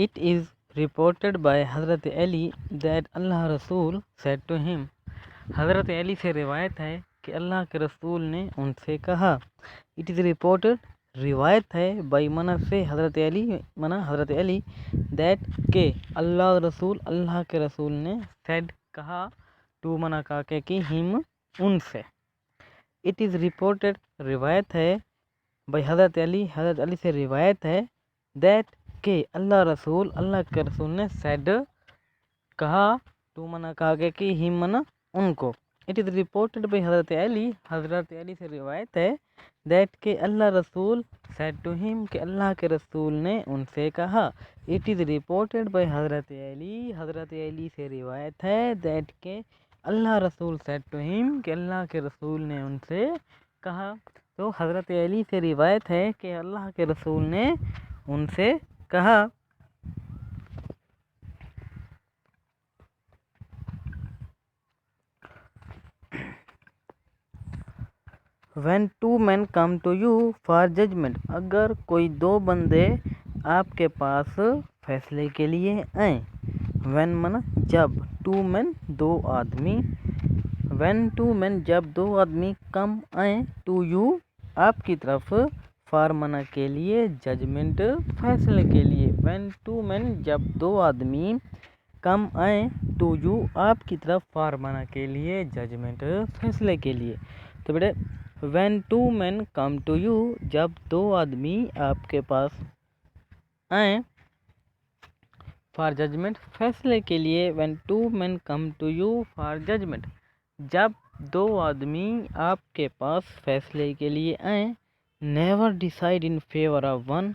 It is reported by Hazrat Ali that Allah Rasul said to him. حضرت علی سے روایت ہے کہ اللہ کے رسول نے ان سے کہا. It is reported روایت ہے by منع سے حضرت علی that کہ اللہ کے رسول نے said کہا to منع کا کہ him ان سے. It is reported روایت ہے by حضرت علی سے روایت ہے that کہ اللہ کے رسول نے said کہا to منع کا کہ him منع ان کو. It is reported by حضرت علی سے روایت ہے that کہ اللہ رسول said to him کہ اللہ کے رسول نے ان سے کہا. It is reported by حضرت علی سے روایت ہے that کہ اللہ رسول said to him کہ اللہ کے رسول نے ان سے کہا. تو حضرت علی سے روایت ہے کہ اللہ کے رسول نے ان سے کہا. When two men come to you for judgment, اگر کوئی دو بندے آپ کے پاس فیصلے کے لیے آئیں. When من جب, two men دو آدمی. When two men جب دو آدمی کم آئیں to you آپ کی طرف for منع کے لیے ججمنٹ فیصلے کے لیے. When two men جب دو آدمی کم آئیں to you آپ کی طرف for منع کے لیے ججمنٹ فیصلے کے لیے. تو بیٹے when two men come to you جب دو آدمی آپ کے پاس آئیں for judgment فیصلے کے لیے. when two men come to you for judgment جب دو آدمی آپ کے پاس فیصلے کے لیے آئیں. never decide in favor of one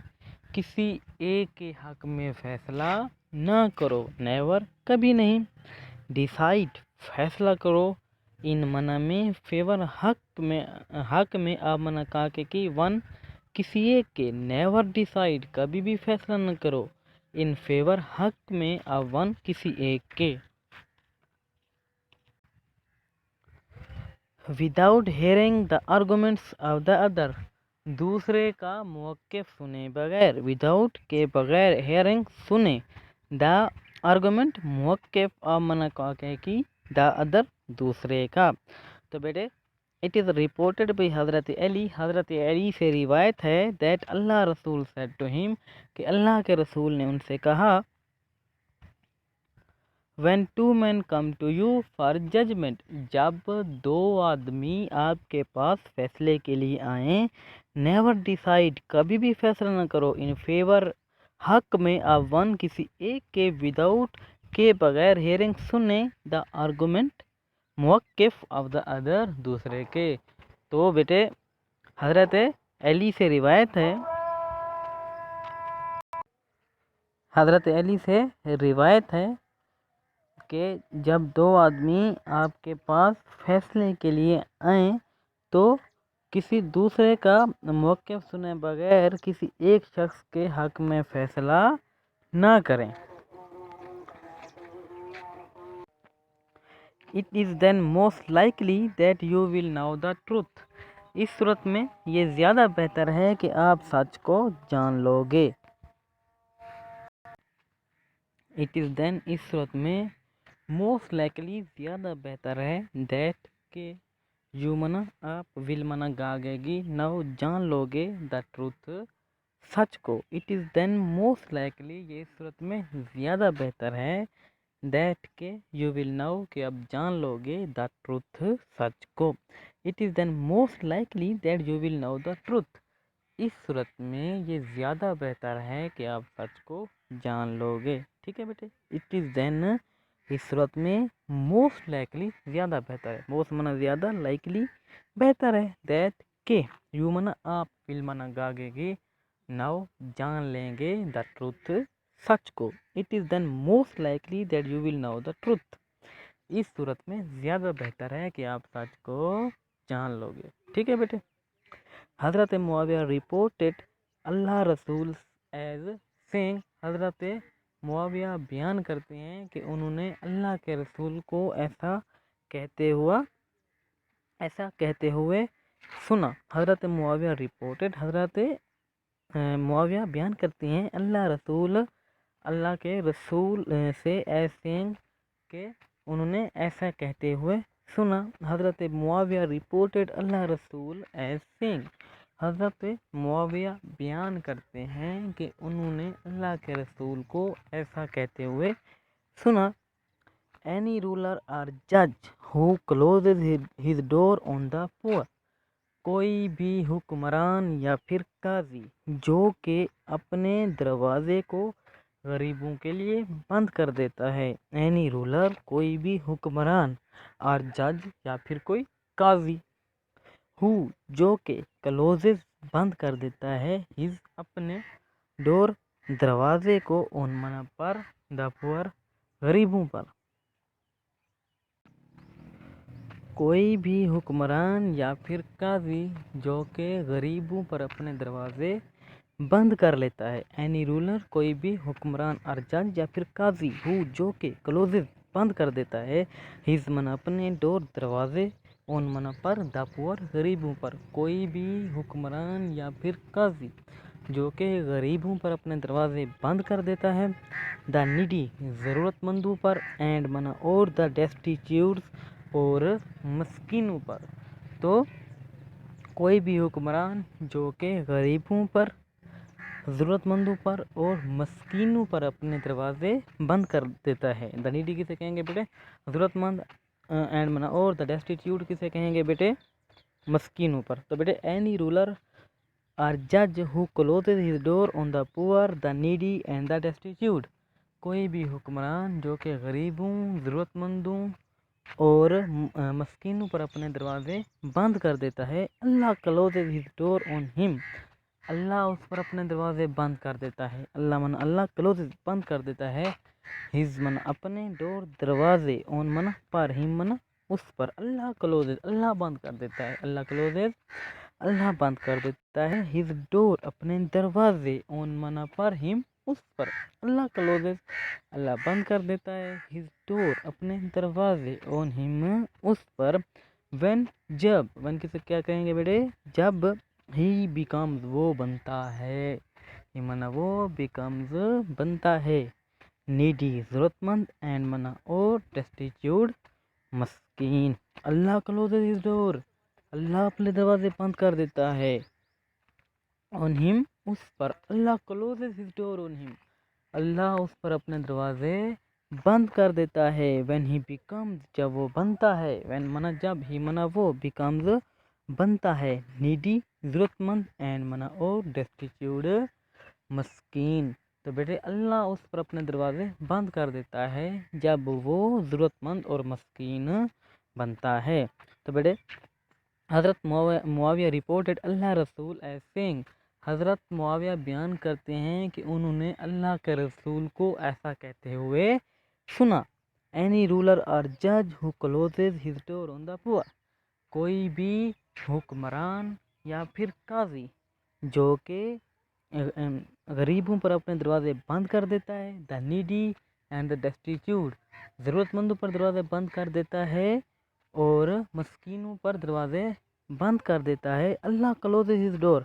کسی ایک کے حق میں فیصلہ نہ کرو. never کبھی نہیں, decide فیصلہ کرو, ان منع میں فیور حق میں آپ منع کا کہ ون کسی ایک کے. نیور ڈیسائیڈ کبھی بھی فیصلہ نہ کرو, ان فیور حق میں آپ ون کسی ایک کے. Without hearing the arguments of the other دوسرے کا موقف سنے بغیر. وداؤٹ کے بغیر, ہیئرنگ سنے, دا آرگومنٹ موقف آپ منع کا کہ دا ادر دوسرے کا. تو بیٹے اٹ از رپورٹڈ بائی حضرت علی سے روایت ہے دیٹ اللہ رسول said to him کہ اللہ کے رسول نے ان سے کہا. when two men come to you for judgment جب دو آدمی آپ کے پاس فیصلے کے لیے آئیں. never decide کبھی بھی فیصلہ نہ کرو, in favor حق میں آپ ون کسی ایک کے. وداؤٹ کے بغیر, ہیئرنگ سنیں, دا آرگومنٹ موقف آف دا ادر دوسرے کے. تو بیٹے حضرت علی سے روایت ہے کہ جب دو آدمی آپ کے پاس فیصلے کے لیے آئیں تو کسی دوسرے کا موقف سنے بغیر کسی ایک شخص کے حق میں فیصلہ نہ کریں. It is then most likely that you will know the truth اس صورت میں یہ زیادہ بہتر ہے کہ آپ سچ کو جان لو گے. It is then اس صورت میں most likely زیادہ بہتر ہے that کہ you منع آپ will منع گاگے گی know جان لو گے the truth سچ کو. It is then most likely یہ اس صورت میں زیادہ بہتر ہے that کہ you will know کہ آپ جان لو گے the truth سچ کو. It is then most likely that you will know the truth اس صورت میں یہ زیادہ بہتر ہے کہ آپ سچ کو جان لو گے. ٹھیک ہے بیٹے, اٹ از دین اس صورت میں موسٹ لائکلی زیادہ بہتر ہے. موسٹ منع زیادہ, لائکلی بہتر ہے. دیٹ کہ یو منع آپ ول منع گاگے گی ناؤ جان لیں گے دا ٹروتھ سچ کو. It is then most likely that you will know the truth اس صورت میں زیادہ بہتر ہے کہ آپ سچ کو جان لو گے. ٹھیک ہے بیٹے. حضرت معاویہ رپورٹڈ اللہ رسول ایز سینگ حضرت معاویہ بیان کرتے ہیں کہ انہوں نے اللہ کے رسول کو ایسا کہتے ہوئے سنا. حضرت معاویہ رپورٹڈ حضرت معاویہ بیان کرتے ہیں اللہ رسول اللہ کے رسول سے ایسینگ کہ انہوں نے ایسا کہتے ہوئے سنا. حضرت معاویہ رپورٹڈ اللہ رسول ایسینگ. حضرت معاویہ بیان کرتے ہیں کہ انہوں نے اللہ کے رسول کو ایسا کہتے ہوئے سنا. Any ruler or judge who closes his door on the poor. کوئی بھی حکمران یا پھر قاضی جو کہ اپنے دروازے کو غریبوں کے لیے بند کر دیتا ہے. اینی رولر کوئی بھی حکمران اور جج یا پھر کوئی قاضی. ہو جو کہ کلوزز بند کر دیتا ہے ہز اپنے ڈور دروازے کو اون منا پر دا پور غریبوں پر. کوئی بھی حکمران یا پھر قاضی جو کہ غریبوں پر اپنے دروازے بند کر لیتا ہے. اینی رولر کوئی بھی حکمران اور جج یا پھر قاضی ہو جو کہ کلوزز بند کر دیتا ہے ہز من اپنے ڈور دروازے اون منا پر دا پور غریبوں پر. کوئی بھی حکمران یا پھر قاضی جو کہ غریبوں پر اپنے دروازے بند کر دیتا ہے. دا نیڈی ضرورت مندوں پر اینڈ منا اور دا ڈیسٹیچیوٹس اور مسکینوں پر. تو کوئی بھی حکمران جو کہ غریبوں پر ضرورت مندوں پر اور مسکینوں پر اپنے دروازے بند کر دیتا ہے. دا نیڈی کسے کہیں گے بیٹے؟ ضرورت مند. اینڈ منا اور دا ڈیسٹیٹیوٹ کسے کہیں گے بیٹے؟ مسکینوں پر. تو بیٹے اینی رولر اور جج ہو کلوزز ہز ڈور آن دا پور دا نیڈی اینڈ دا ڈیسٹیٹیوٹ. کوئی بھی حکمران جو کہ غریبوں ضرورت مندوں اور مسکینوں پر اپنے دروازے بند کر دیتا ہے. اللہ کلوزز ہز ڈور آن ہم. اللہ اس پر اپنے دروازے بند کر دیتا ہے. اللہ من اللہ کلوزز بند کر دیتا ہے ہز من اپنے ڈور دروازے اون من پر ہم من اس پر. اللہ کلوزز اللہ بند کر دیتا ہے. اللہ کلوزز اللہ بند کر دیتا ہے ہز ڈور اپنے دروازے اون من پر ہم اس پر. اللہ کلوزز اللہ بند کر دیتا ہے ہز ڈور اپنے دروازے اون ہم اس پر. وین جب وین کسے کیا کہیں گے بیٹے؟ جب ہی بیکمز وہ بنتا ہے. ہی منا وہ بیکمز بنتا ہے. نیڈی ضرورت مند اینڈ منا اور ڈیسٹیچیوٹ مسکین. اللہ کلوزز ہز ڈور اللہ اپنے دروازے بند کر دیتا ہے آن ہم اس پر. اللہ کلوزز ہز ڈور آن ہم. اللہ اس پر اپنے دروازے بند کر دیتا ہے. وین ہی بیکمز جب وہ بنتا ہے. وین منا جب ہی منا وہ بیکمز بنتا ہے. نیڈی ضرورت مند اینڈ منا اور ڈیسٹیچیوٹ مسکین. تو بیٹے اللہ اس پر اپنے دروازے بند کر دیتا ہے جب وہ ضرورت مند اور مسکین بنتا ہے. تو بیٹے حضرت معاویہ رپورٹڈ اللہ رسول ایسینگ. حضرت معاویہ بیان کرتے ہیں کہ انہوں نے اللہ کے رسول کو ایسا کہتے ہوئے سنا. اینی رولر اور جج ہو کلوزز ہز ڈور آن دا پور. کوئی بھی حکمران یا پھر قاضی جو کہ غریبوں پر اپنے دروازے بند کر دیتا ہے. دا نیڈی اینڈ دا ڈیسٹیچیوٹ ضرورت مندوں پر دروازے بند کر دیتا ہے اور مسکینوں پر دروازے بند کر دیتا ہے. اللہ کلوزز ہز ڈور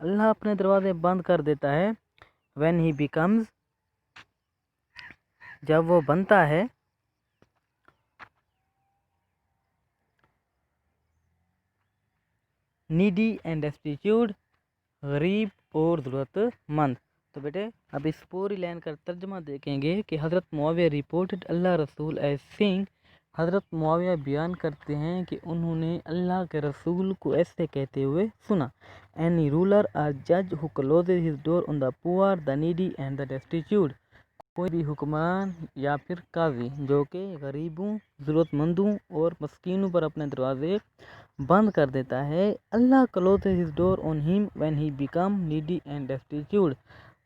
اللہ اپنے دروازے بند کر دیتا ہے. وین ہی بیکمز جب وہ بنتا ہے. نیڈی اینڈ ڈیسٹیچیوٹ غریب اور ضرورت مند. تو بیٹے اب اس پوری لائن کا ترجمہ دیکھیں گے کہ حضرت معاویہ رپورٹڈ اللہ رسول ایسینگ. حضرت معاویہ بیان کرتے ہیں کہ انہوں نے اللہ کے رسول کو ایسے کہتے ہوئے سنا. اینی رولر اور جج ہو کلوزز ہز ڈور آن دا پور دا نیڈی اینڈ دا ڈیسٹیچیوٹ. کوئی بھی حکمران یا پھر قاضی جو کہ غریبوں ضرورت مندوں اور مسکینوں پر اپنے دروازے بند کر دیتا ہے. اللہ closures his door on him when he become needy and destitute.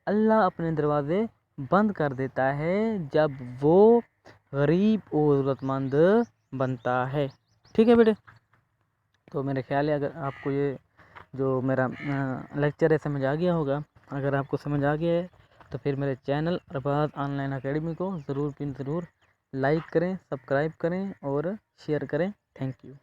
اللہ اپنے دروازے بند کر دیتا ہے جب وہ غریب اور ضرورت مند بنتا ہے. ٹھیک ہے بیٹے؟ تو میرے خیال ہے اگر آپ کو یہ جو میرا لیکچر ہے سمجھ آ گیا ہوگا. اگر آپ کو سمجھ آ گیا ہے تو پھر میرے channel Arbaz online academy کو ضرور لائک کریں، سبسکرائب کریں اور شیئر کریں. Thank you.